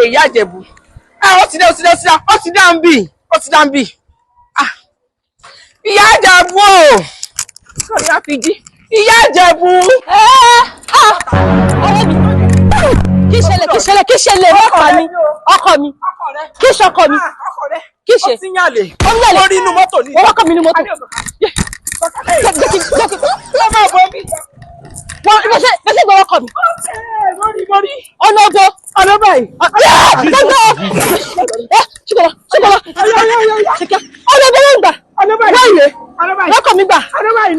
ìyá Ìjẹ̀bú. Ó ti dá ń bì. Ìyá Ìjẹ̀bú o. Sọ̀rọ̀ ya fi jí. Ìyá Ìjẹ̀bú. Ọ̀rẹ́ mi. Kí ṣẹlẹ̀ ọkọ mi. Kí ṣọkọ mi. Kí ṣe? Ó ti yàlè. Ó rí inú mọ́tò ní. Ọkọ mi ní mọ́tò. Ẹ máa bọ̀ mí. Bẹ́sẹ̀ gbọ́ ọkọ mi. Mọ́rí. Ọ̀nà ọgbọ́. Ọ̀nà báyìí. Ṣùgbọ́n. Ọ̀nà ọgbọ́ ń gbà. Báyìí. Ọkọ mi gbà.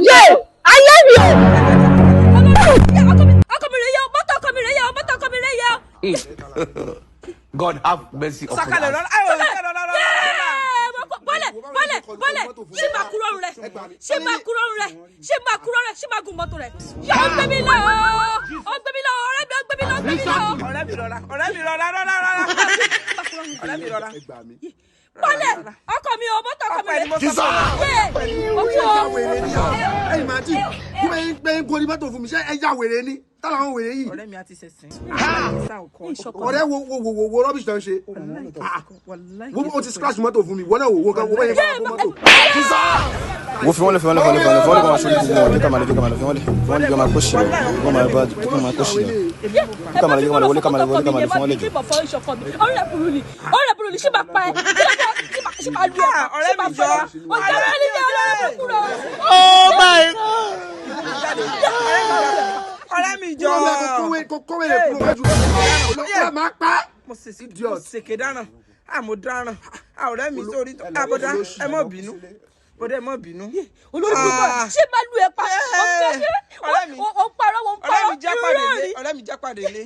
Yé! Ayé mi o! Ọkọ mi rẹ̀ yẹ mọ́tò ọkọ mi rẹ̀ yẹ. God have mercy upon us. Bọ́lẹ̀. Ṣé máa kúrò rẹ̀? Ṣé máa gùn mọ́tò rẹ̀? Yóò gbé mi lọ. Ọ̀rẹ́ mi rọra. Bọ́lẹ̀ ọkọ mi o mọ́tò ọkọ mi rẹ̀. Ẹ̀yin máa jí gbé ń gorí mọ́tò fún mi ṣé ẹ yá wèrè ni táwọn àwọn wèrè yìí. Ọ̀rẹ́ mi àti sẹ̀sìn. Ọ̀rẹ́ wo rubbish tó ń ṣe. O ti scratch mọ́tò fún mi wọ́n náà wo bẹ́ẹ̀ yẹn fún mọ́tò. Wo fi wọ́n lè kọ́ máa ṣe ojú wọn díkà máa lè fi wọ́n lè máa kó ṣe wọ́n máa bá díkà máa kó ṣe díkà máa lè wọlé ká máa lè fi wọ́n lè jù. Ọ̀rẹ́ burú ni ṣé máa pa ẹ́ ṣé máa lu ẹ́ ṣé máa fọ́ ẹ́ ọ̀rẹ́ mi ni ọlọ́run kúrò. Oh my God. Ọ̀rẹ́ mi jọ. Kọ́wé lè kúrò wájú ọ̀rẹ́ máa pa. Mo ṣèké dáná. Mo dáràn. Ọ̀rẹ́ mi sórí àbọ̀dá ẹ má bínú. Bọ́dẹ̀ mọ́ bínú. Olórí púpọ̀ ṣé máa lu ẹ̀ pa ọ̀rẹ́ mi ó parọ́ ọ̀rẹ́ mi jápàdé lé.